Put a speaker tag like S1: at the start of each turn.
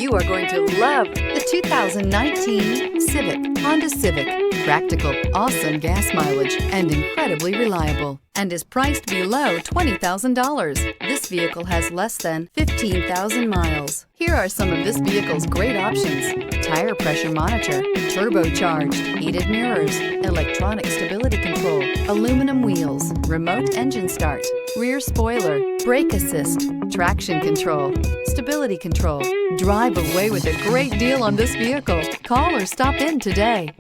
S1: You are going to love the 2019 Civic, Honda Civic. Practical, awesome gas mileage, and incredibly reliable, and is priced below $20,000. This vehicle has less than 15,000 miles. Here are some of this vehicle's great options: tire pressure monitor, turbocharged, heated mirrors, electronic stability control, aluminum wheels, remote engine start, rear spoiler, brake assist, traction control, stability control. Drive away with a great deal on this vehicle. Call or stop in today.